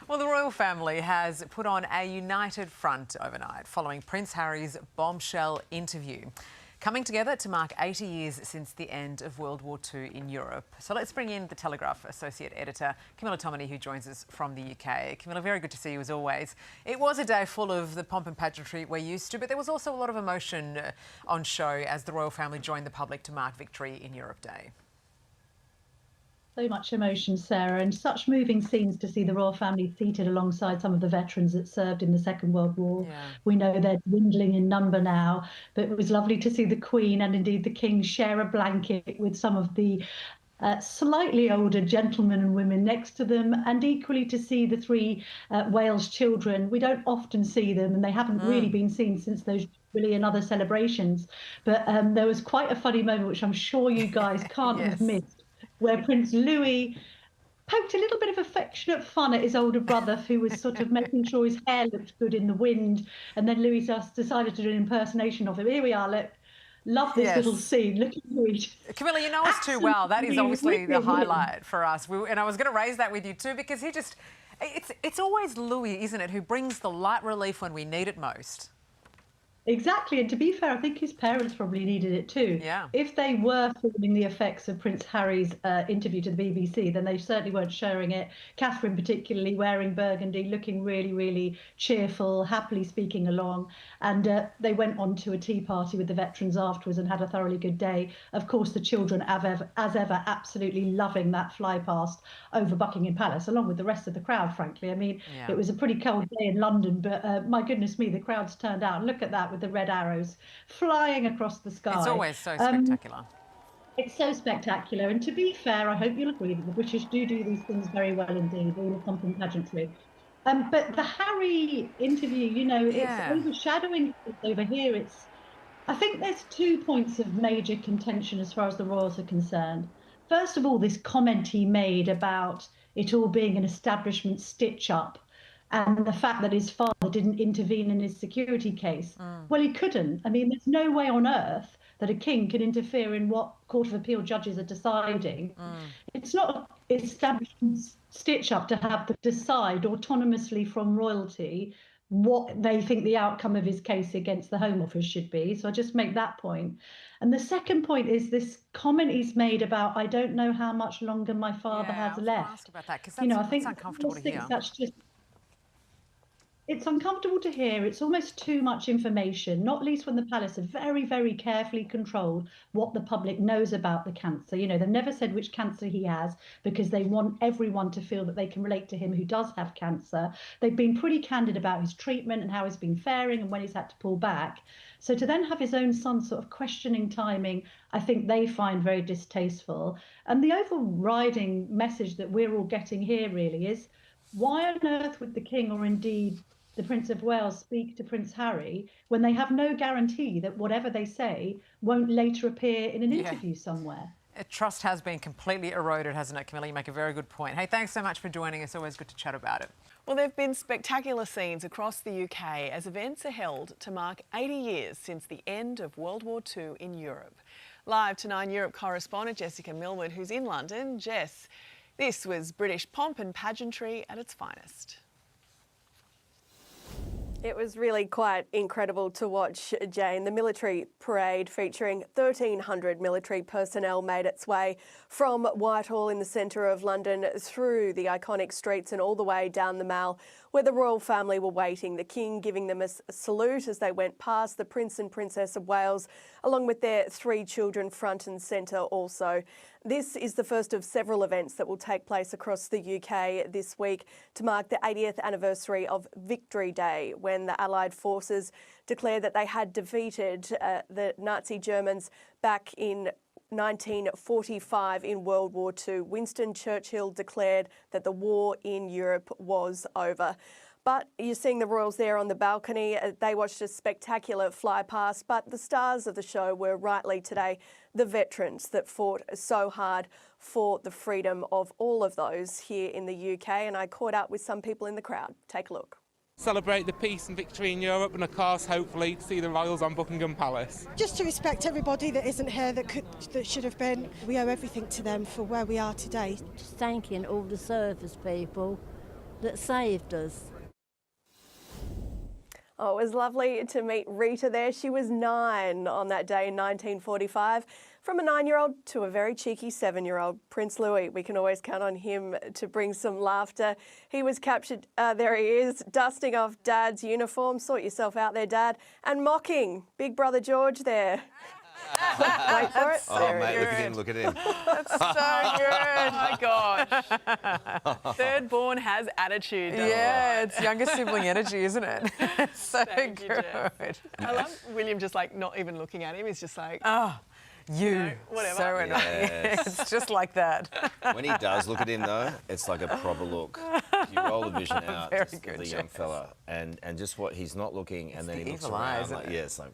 Well, the royal family has put on a united front overnight following Prince Harry's bombshell interview, coming together to mark 80 years since the end of World War II in Europe. So let's bring in the Telegraph Associate Editor, Camilla Tominey, who joins us from the UK. Camilla, very good to see you as always. It was a day full of the pomp and pageantry we're used to, but there was also a lot of emotion on show as the royal family joined the public to mark Victory in Europe Day. So much emotion, Sarah, and such moving scenes to see the royal family seated alongside some of the veterans that served in the Second World War. Yeah. We know they're dwindling in number now, but it was lovely to see the Queen and indeed the King share a blanket with some of the slightly older gentlemen and women next to them, and equally to see the three Wales children. We don't often see them, and they haven't really been seen since those Jubilee and other celebrations. But there was quite a funny moment, which I'm sure you guys can't have missed, where Prince Louis poked a little bit of affectionate fun at his older brother, who was sort of making sure his hair looked good in the wind. And then Louis just decided to do an impersonation of him. Here we are, look. Love this little scene. Look at Louis. Camilla, you know us too well. That is obviously the highlight for us. And I was going to raise that with you too, because it's always Louis, isn't it, who brings the light relief when we need it most. Exactly, and to be fair, I think his parents probably needed it too. Yeah. If they were filming the effects of Prince Harry's interview to the BBC, then they certainly weren't showing it. Catherine particularly wearing burgundy, looking really, really cheerful, happily speaking along. And they went on to a tea party with the veterans afterwards and had a thoroughly good day. Of course, the children, as ever, absolutely loving that fly past over Buckingham Palace, along with the rest of the crowd, frankly. I mean, it was a pretty cold day in London, but my goodness me, the crowds turned out. Look at that, with the red arrows flying across the sky. It's always so spectacular. It's so spectacular. And to be fair, I hope you'll agree that the British do these things very well indeed, all the pomp and pageantry. But the Harry interview, you know, it's overshadowing over here. I think there's 2 points of major contention as far as the royals are concerned. First of all, this comment he made about it all being an establishment stitch-up, and the fact that his father didn't intervene in his security case. Well, he couldn't. I mean, there's no way on earth that a king can interfere in what Court of Appeal judges are deciding. It's not an establishment stitch-up to have to decide autonomously from royalty what they think the outcome of his case against the Home Office should be. So I just make that point. And the second point is this comment he's made about, I don't know how much longer my father has left. I was going to ask about that, because that's uncomfortable to hear. It's uncomfortable to hear. It's almost too much information, not least when the palace have very, very carefully controlled what the public knows about the cancer. You know, they've never said which cancer he has because they want everyone to feel that they can relate to him who does have cancer. They've been pretty candid about his treatment and how he's been faring and when he's had to pull back. So to then have his own son sort of questioning timing, I think they find very distasteful. And the overriding message that we're all getting here really is, why on earth would the King, or indeed the Prince of Wales, speak to Prince Harry when they have no guarantee that whatever they say won't later appear in an interview somewhere? Trust has been completely eroded, hasn't it, Camilla? You make a very good point. Hey, thanks so much for joining us. Always good to chat about it. Well, there have been spectacular scenes across the UK as events are held to mark 80 years since the end of World War II in Europe. Live to 9 Europe correspondent Jessica Millward, who's in London. Jess, this was British pomp and pageantry at its finest. It was really quite incredible to watch, Jane. The military parade featuring 1,300 military personnel made its way from Whitehall in the centre of London through the iconic streets and all the way down the Mall, where the royal family were waiting, the King giving them a salute as they went past, the Prince and Princess of Wales, along with their 3 children front and centre also. This is the first of several events that will take place across the UK this week to mark the 80th anniversary of Victory Day, when the Allied forces declared that they had defeated the Nazi Germans back in 1945 in World War II. Winston Churchill declared that the war in Europe was over. But you're seeing the royals there on the balcony. They watched a spectacular fly past, but the stars of the show were rightly today the veterans that fought so hard for the freedom of all of those here in the UK. And I caught up with some people in the crowd. Take a look. Celebrate the peace and victory in Europe, and of course, hopefully, see the royals on Buckingham Palace. Just to respect everybody that isn't here that should have been. We owe everything to them for where we are today. Just thanking all the service people that saved us. Oh, it was lovely to meet Rita there. She was 9 on that day in 1945. From a 9-year-old to a very cheeky 7-year-old, Prince Louis. We can always count on him to bring some laughter. He was captured, there he is, dusting off Dad's uniform. Sort yourself out there, Dad. And mocking Big Brother George there. Wait for it. Oh, There mate, it look is. at him, look at him. That's so good. Oh my gosh. Third born has attitude. doesn't Yeah, it's younger sibling energy, isn't it? So Thank you, good. Jess. I love William just like not even looking at him. He's just like, You, whatever. so annoying. Yes. It's just like that. When he does look at him, though, it's like a proper look. You roll the vision out Very just good, of the young Jess. fella, and just what he's not looking, and then the he looks evil around eye, isn't like, it? yeah, it's like